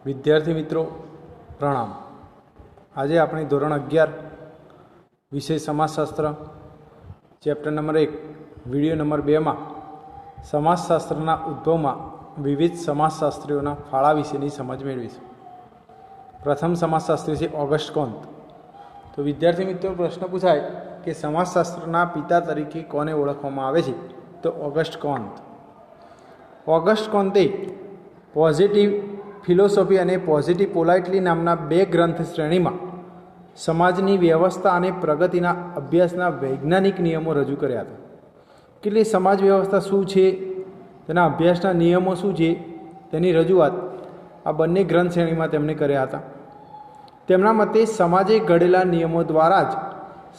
विद्यार्थी मित्रों प्रणाम। आज अपनी धोरण 11 विषय समाजशास्त्र चैप्टर नंबर 1 वीडियो नंबर 2 में समाजशास्त्र उद्भव में विविध समाजशास्त्रीओना फाळा विशेनी समझ मेळवीशुं। प्रथम समाजशास्त्री है ऑगस्ट कोंत। तो विद्यार्थी मित्रों प्रश्न पूछाय कि समाजशास्त्रना पिता तरीके कोने ओळखवामां आवे छे? तो ऑगस्ट कोंत। ऑगस्ट कोंते पॉजिटिव फिलोसॉफी और पॉजिटिव पोलाइटली नामना 2 ग्रंथ श्रेणी में समाजनी व्यवस्था और प्रगतिना अभ्यासना वैज्ञानिक नियमों रजू कर्या हता। कि समाज व्यवस्था शू है, तेना अभ्यासना नियमों शू है, तेनी रजूआत आ बंने ग्रंथ श्रेणी में तेमणे कर्या हता। तेमना मते समाजे घडेला नियमों द्वारा ज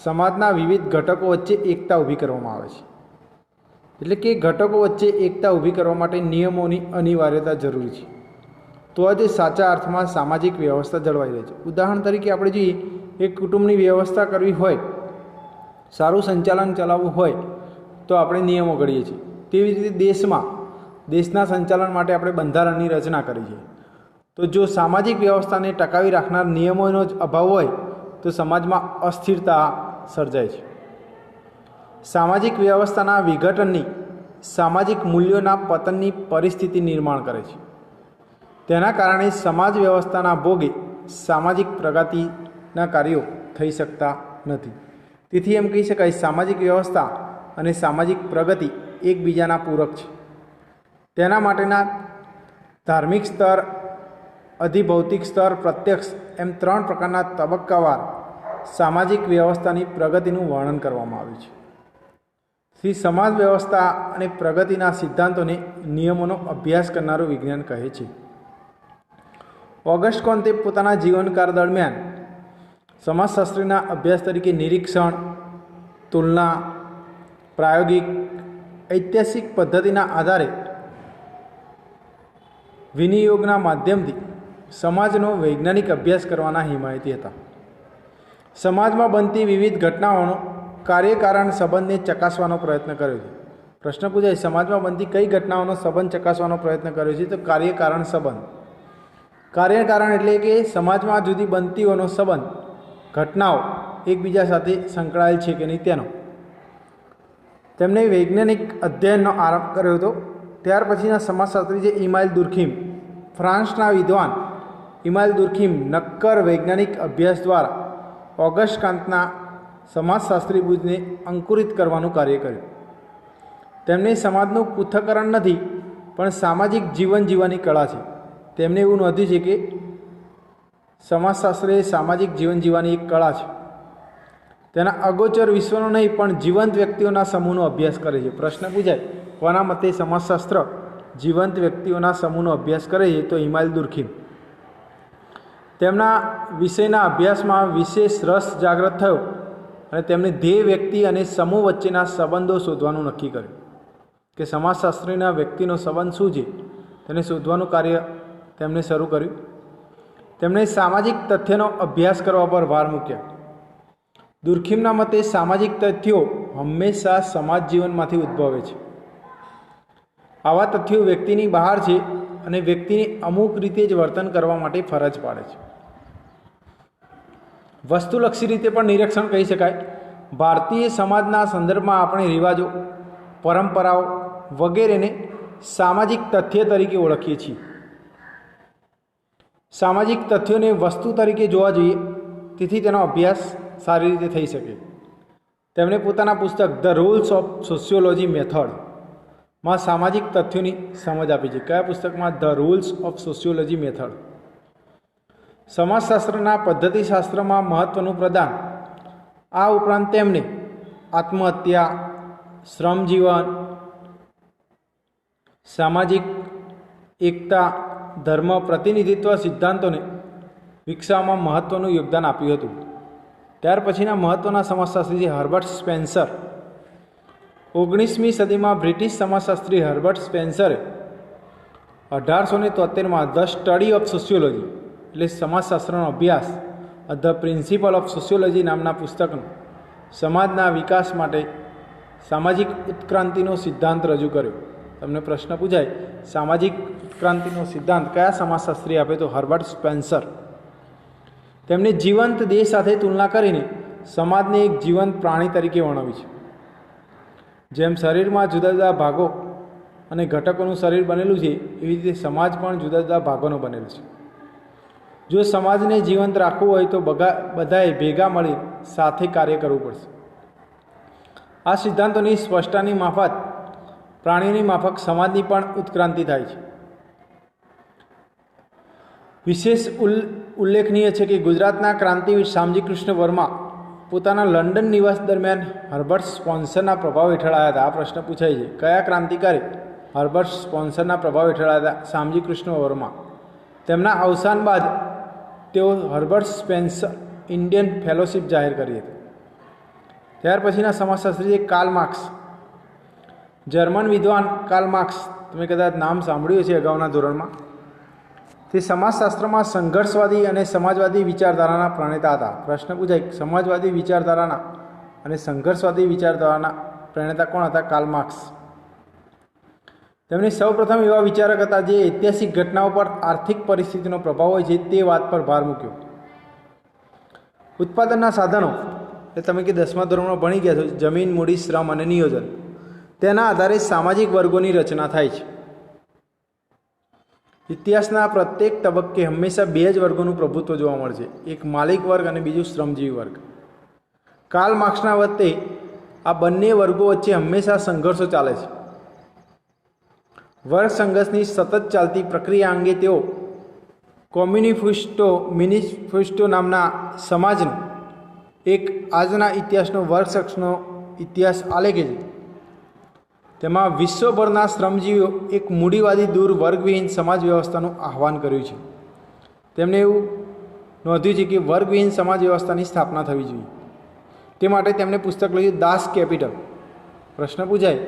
समाजना विविध घटकों वच्चे एकता ऊभी करवामां आवे छे। एटले के घटकों वच्चे एकता ऊभी करवा माटे नियमोनी अनिवार्यता जरूरी है, तो आज साचा अर्थ में सामाजिक व्यवस्था जळवाई रहे। उदाहरण तरीके आपणे जोईए एक कुटुंबनी व्यवस्था करवी होय, सारूं संचालन चलावવું होय तो आपणे नियमों घड़ीए छीए। तेवी रीते देशना संचालन माटे आपणे बंधारणनी रचना करी छे। तो जो सामाजिक व्यवस्था ने टकावी राखनार नियमोनो ज अभाव होय तो समाज में अस्थिरता सर्जाय छे। सामाजिक व्यवस्थाना विघटननी सामाजिक मूल्योना पतननी परिस्थिति निर्माण करे छे। तेना कारणे समाज व्यवस्थाना भोगे सामाजिक प्रगतिना कार्यों थई शकता नथी। तेथी एम कही शकाय सामाजिक व्यवस्था अने सामाजिक प्रगति एकबीजाना पूरक छे। तेना माटेना धार्मिक स्तर, अधिभौतिक स्तर, प्रत्यक्ष एम 3 प्रकारना तबक्कावार सामाजिक व्यवस्थानी प्रगतिनुं वर्णन करवामां आव्युं छे। श्री समाज व्यवस्था अने प्रगतिना सिद्धांतोने नियमोनो अभ्यास करनारुं विज्ञान कहे छे। ऑगस्ट कोंते पोताना जीवनकाल दरमियान समाजशास्त्रीना अभ्यास तरीके निरीक्षण, तुलना, प्रायोगिक, ऐतिहासिक पद्धतिना आधारे विनियोगना माध्यमथी समाजनो वैज्ञानिक अभ्यास करवाना हिमायती हता। समाजमां बनती विविध घटनाओनो कार्यकारण संबंधने चकासवानो प्रयत्न कर्यो छे। प्रश्न पूछाय समाजमां बनती कई घटनाओनो संबंध चकासवानो प्रयत्न कर्यो छे? तो कार्यकारण संबंध। कार्यकारण एटले के समाज में जुदी बनतीओनो संबंध घटनाओं एकबीजा साथे संकळायेल छे के नहीं तेनो तेमणे वैज्ञानिक अध्ययननो आरंभ कर्यो हतो। त्यार पछीना समाजशास्त्री जे इमाइल दुर्खीम, फ्रांसना विद्वान इमाइल दुर्खीम नक्कर वैज्ञानिक अभ्यास द्वारा ऑगस्ट कोंतना समाजशास्त्री बुझने अंकुरित करवानुं कार्य कर्युं। तेमणे समाजनुं पृथक्करण नथी पण सामाजिक जीवन जीववानी कला छे। तेमणे एवुं नोंध्युं छे कि समाजशास्त्र ए सामाजिक जीवन जीववानी एक कला छे। तेना अगोचर विश्वनो नहीं पण जीवंत व्यक्तिओना समूहनो अभ्यास करे छे। प्रश्न पूछाय कोना मते समाजशास्त्र जीवंत व्यक्तिओना समूहनो अभ्यास करे छे? तो इमाइल दुर्खीम। तेमना विषयना अभ्यासमां विशेष रस जागृत थयो अने तेमणे ध्येय व्यक्ति अने समूह वच्चेना संबंधो शोधवानुं नक्की कर्युं कि समाजशास्त्रीना व्यक्तिनो संबंध शुं छे तेने शोधवानुं कार्य तेमणे शरू कर्युं। तेमणे सामाजिक तथ्यनो अभ्यास करवा पर भार मूक्यो। दुर्खीमना मते सामाजिक तथ्यो हमेशा समाज जीवनमांथी उद्भवे छे। आवा तथ्यो व्यक्तिनी बहार छे अने व्यक्तिने अमुक रीते ज वर्तन करवा माटे फरज पाडे छे। वस्तुलक्षी रीते पण निरीक्षण कही शकाय। भारतीय समाजना संदर्भमां आपणे रिवाजो, परंपराओ वगैरेने सामाजिक तथ्य तरीके ओळखीए छीए। सामाजिक तथ्यों ने वस्तु तरीके जोवा जोईए तेथी तेनो अभ्यास सारी रीते थई शके। तेमणे पोताना पुस्तक the rules of sociology method में सामाजिक तथ्यों की समझ आपी छे। कया पुस्तक में? The rules of sociology method. समाजशास्त्रना पद्धतिशास्त्र में महत्वनुं प्रदान आ उपरांत तेमणे आत्महत्या, श्रमजीवन, सामाजिक एकता, धर्म, प्रतिनिधित्व सिद्धांतों ने विकसाववामां महत्वनुं योगदान आप्युं हतुं। त्यार पछीना महत्वना समाजशास्त्री छे हर्बर्ट स्पेन्सर। 19મી सदी में ब्रिटिश समाजशास्त्री हर्बर्ट स्पेन्सरे 1873 में द स्टडी ऑफ सोशियोलॉजी एटले समाजशास्त्रनो अभ्यास द प्रिंसिपल ऑफ सोशियोलॉजी नामना पुस्तकनो समाजना विकास माटे सामाजिक उत्क्रांतिनो सिद्धांत रजू कर्यो। तमने प्रश्न पूछाय सामाजिक ઉત્ક્રાંતિનો સિદ્ધાંત કયા સમાજશાસ્ત્રી આપે? તો હર્બર્ટ સ્પેન્સર. તેમણે જીવંત દેહ સાથે તુલના કરીને સમાજને એક જીવંત પ્રાણી તરીકે વર્ણવી છે. જેમ શરીરમાં જુદા જુદા ભાગો અને ઘટકોનું શરીર બનેલું છે, એવી રીતે સમાજ પણ જુદા જુદા ભાગોનો બનેલો છે. જો સમાજને જીવંત રાખવું હોય તો બધાએ ભેગા મળી સાથે કાર્ય કરવું પડશે. આ સિદ્ધાંતોની સ્પષ્ટતાની માફક પ્રાણીઓની માફક સમાજની પણ ઉત્ક્રાંતિ થાય છે. વિશેષ ઉલ્લેખનીય છે કે ગુજરાતના ક્રાંતિવીર શામજી કૃષ્ણ વર્મા પોતાના લંડન નિવાસ દરમિયાન હર્બર્ટ સ્પેન્સરના પ્રભાવ હેઠળ આવ્યા હતા. આ પ્રશ્ન પૂછાય છે. કયા ક્રાંતિકારી હર્બર્ટ સ્પેન્સરના પ્રભાવ હેઠળ આવ્યા હતા? શામજી કૃષ્ણ વર્મા. તેમના અવસાન બાદ તેઓ હર્બર્ટ સ્પેન્સર ઇન્ડિયન ફેલોશિપ જાહેર કરી હતી. ત્યાર પછીના સમાજશાસ્ત્રી છે કાર્લ માર્ક્સ. જર્મન વિદ્વાન કાર્લ માર્ક્સ, તમે કદાચ નામ સાંભળ્યું છે અગાઉના ધોરણમાં. તે સમાજશાસ્ત્રમાં સંઘર્ષવાદી અને સમાજવાદી વિચારધારાના પ્રણેતા હતા. પ્રશ્ન પૂછાય, સમાજવાદી વિચારધારાના અને સંઘર્ષવાદી વિચારધારાના પ્રણેતા કોણ હતા? Karl Marx. તેમણે સૌપ્રથમ એવા વિચારક હતા જે ઐતિહાસિક ઘટનાઓ પર આર્થિક પરિસ્થિતિનો પ્રભાવ હોય છે તે વાત પર ભાર મૂક્યો. ઉત્પાદનના સાધનો, એ તમે કે 10મા ધોરણમાં ભણી ગયા છો, જમીન, મૂડી, શ્રમ અને નિયોજન, તેના આધારે સામાજિક વર્ગોની રચના થાય છે. ઇતિહાસના પ્રત્યેક તબક્કે હંમેશા બે જ વર્ગોનું પ્રભુત્વ જોવા મળે છે, એક માલિક વર્ગ અને બીજું શ્રમજીવી વર્ગ. કાર્લ માર્ક્સના વખતે આ બંને વર્ગો વચ્ચે હંમેશા સંઘર્ષો ચાલે છે. વર્ગ સંઘર્ષની સતત ચાલતી પ્રક્રિયા અંગે તેઓ મિનિફેસ્ટો નામના સમાજનો એક આજના ઇતિહાસનો વર્ગ શખ્સનો ઇતિહાસ આલેખે છે. તેમાં વિશ્વભરના શ્રમજીવીઓ એક મૂડીવાદી દૂર વર્ગવિહીન સમાજ વ્યવસ્થાનું આહ્વાન કર્યું છે. તેમણે એવું નોંધ્યું છે કે વર્ગવિહીન સમાજ વ્યવસ્થાની સ્થાપના થવી જોઈએ. તે માટે તેમણે પુસ્તક લખ્યું દાસ કેપિટલ. પ્રશ્ન પૂછાય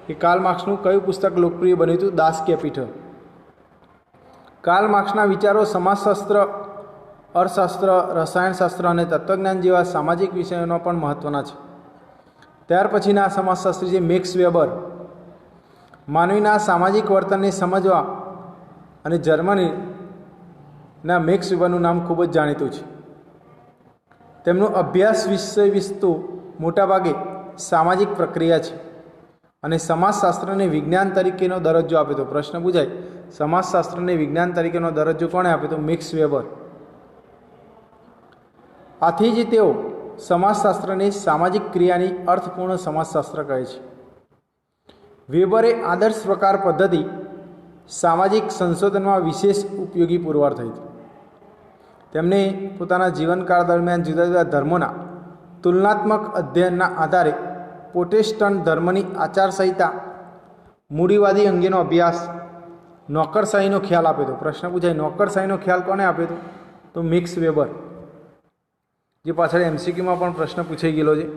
કે કાર્લ માર્ક્સનું કયું પુસ્તક લોકપ્રિય બન્યું હતું? દાસ કેપિટલ. કાર્લ માર્ક્સના વિચારો સમાજશાસ્ત્ર, અર્થશાસ્ત્ર, રસાયણશાસ્ત્ર અને તત્વજ્ઞાન જેવા સામાજિક વિષયોનો પણ મહત્ત્વના છે. ત્યાર પછીના સમાજશાસ્ત્રી છે મેક્સ વેબર. માનવીના સામાજિક વર્તનને સમજવા અને જર્મનીના મેક્સ વેબરનું નામ ખૂબ જ જાણીતું છે. તેમનું અભ્યાસ વિષય મોટાભાગે સામાજિક પ્રક્રિયા છે અને સમાજશાસ્ત્રને વિજ્ઞાન તરીકેનો દરજ્જો આપ્યો હતો. પ્રશ્ન પૂછાય, સમાજશાસ્ત્રને વિજ્ઞાન તરીકેનો દરજ્જો કોણે આપ્યો હતો? Max Weber. આથી જ તેઓ સમાજશાસ્ત્રને સામાજિક ક્રિયાની અર્થપૂર્ણ સમાજશાસ્ત્ર કહે છે. વેબરે આદર્શ પ્રકાર પદ્ધતિ સામાજિક સંશોધનમાં વિશેષ ઉપયોગી પુરવાર થઈ હતી. તેમણે પોતાના જીવનકાળ દરમિયાન જુદા જુદા ધર્મોના તુલનાત્મક અધ્યયનના આધારે પ્રોટેસ્ટન્ટ ધર્મની આચારસંહિતા, મૂડીવાદી અંગેનો અભ્યાસ, નોકરશાહીનો ખ્યાલ આપ્યો હતો. પ્રશ્ન પૂછાય, નોકરશાહીનો ખ્યાલ કોને આપ્યો હતો? તો મેક્સ વેબર, જે પાછળ MCQમાં પણ પ્રશ્ન પૂછાઈ ગયેલો છે.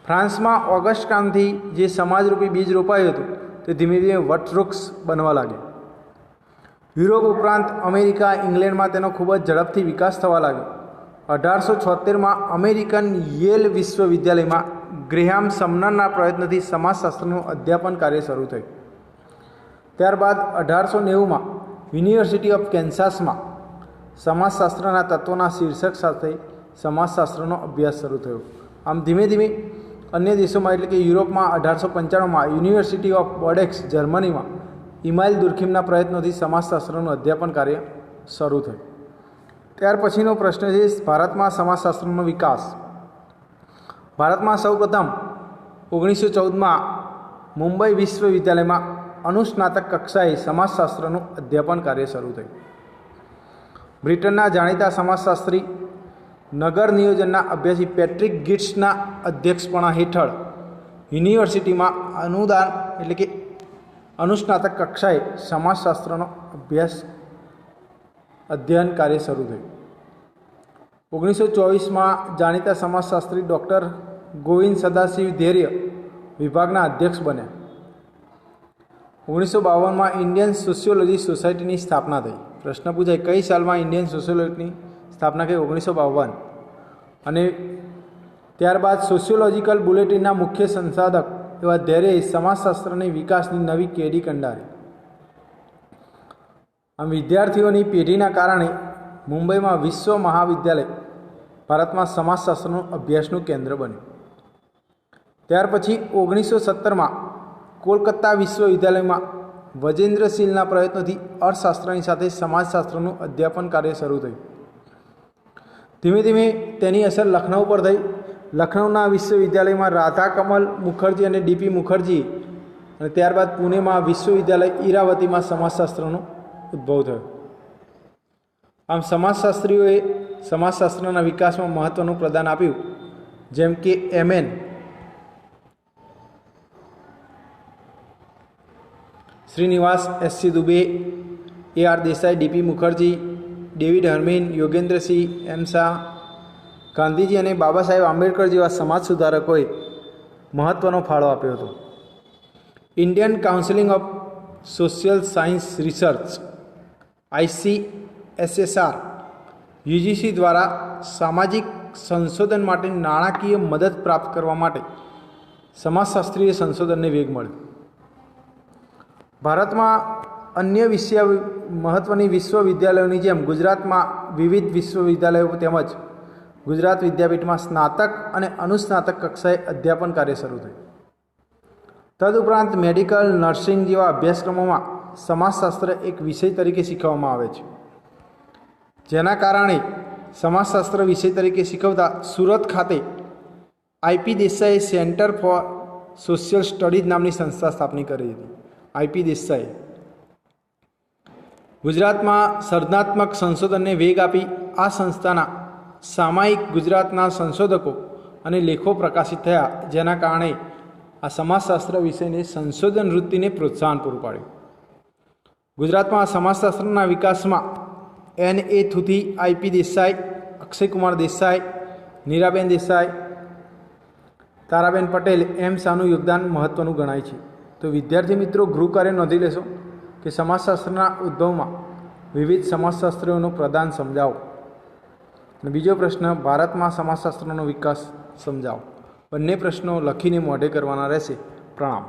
ફ્રાન્સમાં ઓગસ્ટ ક્રાંતિ જે સમાજરૂપી બીજ રોપાયું હતું તે ધીમે ધીમે વટવૃક્ષ બનવા લાગ્યું. યુરોપ ઉપરાંત અમેરિકા, ઇંગ્લેન્ડમાં તેનો ખૂબ જ ઝડપથી વિકાસ થવા લાગ્યો. 1876માં અમેરિકન યેલ વિશ્વવિદ્યાલયમાં ગ્રેહામ સમનરના પ્રયત્નથી સમાજશાસ્ત્રનું અધ્યાપન કાર્ય શરૂ થયું. ત્યારબાદ 1890માં યુનિવર્સિટી ઓફ કેન્સાસમાં સમાજશાસ્ત્રના તત્વોના શીર્ષક સાથે સમાજશાસ્ત્રનો અભ્યાસ શરૂ થયો. આમ ધીમે ધીમે અન્ય દેશોમાં એટલે કે યુરોપમાં 1895માં યુનિવર્સિટી ઓફ બોર્ડેક્સ જર્મનીમાં ઇમાઇલ દુર્ખીમના પ્રયત્નોથી સમાજશાસ્ત્રનું અધ્યાપન કાર્ય શરૂ થયું. ત્યાર પછીનો પ્રશ્ન છે ભારતમાં સમાજશાસ્ત્રનો વિકાસ. ભારતમાં સૌપ્રથમ 1914માં મુંબઈ વિશ્વવિદ્યાલયમાં અનુસ્નાતક કક્ષાએ સમાજશાસ્ત્રનું અધ્યાપન કાર્ય શરૂ થયું. બ્રિટનના જાણીતા સમાજશાસ્ત્રી, નગર નિયોજનના અભ્યાસી પેટ્રિક ગિટ્સના અધ્યક્ષપણા હેઠળ યુનિવર્સિટીમાં અનુસ્નાતક કક્ષાએ સમાજશાસ્ત્રનો અધ્યયન કાર્ય શરૂ થયું. 1924માં જાણીતા સમાજશાસ્ત્રી ડૉક્ટર ગોવિંદ સદાશિવ ધૈર્ય વિભાગના અધ્યક્ષ બન્યા. 1952માં ઇન્ડિયન સોશિયોલોજી સોસાયટીની સ્થાપના થઈ. પ્રશ્ન પૂછાય, કઈ સાલમાં ઇન્ડિયન સોશિયોલોજીની સ્થાપના થઈ? 1952. અને ત્યારબાદ સોશિયોલોજીકલ બુલેટિનના મુખ્ય સંસાધક એવા ધૈર્યે સમાજશાસ્ત્રની વિકાસની નવી કેડી કંડારી. આમ વિદ્યાર્થીઓની પેઢીના કારણે મુંબઈમાં વિશ્વ મહાવિદ્યાલય ભારતમાં સમાજશાસ્ત્રનું અભ્યાસનું કેન્દ્ર બન્યું. ત્યાર પછી 1917માં કોલકાતા વિશ્વવિદ્યાલયમાં વજેન્દ્રશીલના પ્રયત્નોથી અર્થશાસ્ત્રની સાથે સમાજશાસ્ત્રનું અધ્યાપન કાર્ય શરૂ થયું. ધીમે ધીમે તેની અસર લખનઉ પર થઈ. લખનઉના વિશ્વવિદ્યાલયમાં રાધા કમલ મુખર્જી અને ડીપી મુખર્જી અને ત્યારબાદ પુણેમાં વિશ્વવિદ્યાલય ઈરાવતીમાં સમાજશાસ્ત્રનો ઉદ્ભવ થયો. આમ સમાજશાસ્ત્રીઓએ સમાજશાસ્ત્રના વિકાસમાં મહત્ત્વનું પ્રદાન આપ્યું, જેમ કે MN Srinivasa, SC Dubey, AR Desai, DP Mukherjee, David હર્મિન, Yogendrasinh, એમ શાહ, ગાંધીજી અને બાબા સાહેબ આંબેડકર જેવા સમાજ સુધારકોએ મહત્ત્વનો ફાળો આપ્યો હતો. Indian counselling of social science research ICSSR UGC દ્વારા સામાજિક સંશોધન માટે નાણાકીય મદદ પ્રાપ્ત કરવા માટે સમાજશાસ્ત્રીય સંશોધનને વેગ મળ્યો. ભારતમાં અન્ય મહત્ત્વની વિશ્વવિદ્યાલયોની જેમ ગુજરાતમાં વિવિધ વિશ્વવિદ્યાલયો તેમજ ગુજરાત વિદ્યાપીઠમાં સ્નાતક અને અનુસ્નાતક કક્ષાએ અધ્યાપન કાર્ય શરૂ થયું. તદુપરાંત મેડિકલ, નર્સિંગ જેવા અભ્યાસક્રમોમાં સમાજશાસ્ત્ર એક વિષય તરીકે શીખવવામાં આવે છે, જેના કારણે સમાજશાસ્ત્ર વિષય તરીકે શીખવતા સુરત ખાતે IP દેસાઈએ સેન્ટર ફોર સોશિયલ સ્ટડીઝ નામની સંસ્થા સ્થાપના કરી હતી. IP દેસાઈ ગુજરાતમાં સર્જનાત્મક સંશોધનને વેગ આપી આ સંસ્થાના સામાયિક ગુજરાતના સંશોધકો અને લેખો પ્રકાશિત થયા, જેના કારણે આ સમાજશાસ્ત્ર વિષયને સંશોધન વૃત્તિને પ્રોત્સાહન પૂરું પાડ્યું. ગુજરાતમાં સમાજશાસ્ત્રના વિકાસમાં NA થુથી, IP દેસાઈ, અક્ષયકુમાર દેસાઈ, નીરાબેન દેસાઈ, તારાબેન પટેલ, એમ શાહનું યોગદાન મહત્ત્વનું ગણાય છે. તો વિદ્યાર્થી મિત્રો, ગૃહ કાર્ય નોંધી લેશો કે સમાજશાસ્ત્રના ઉદ્ભવમાં વિવિધ સમાજશાસ્ત્રીઓનું પ્રદાન સમજાવો. અને બીજો પ્રશ્ન, ભારતમાં સમાજશાસ્ત્રનો વિકાસ સમજાવો. બંને પ્રશ્નો લખીને મોઢે કરવાના રહેશે. પ્રણામ.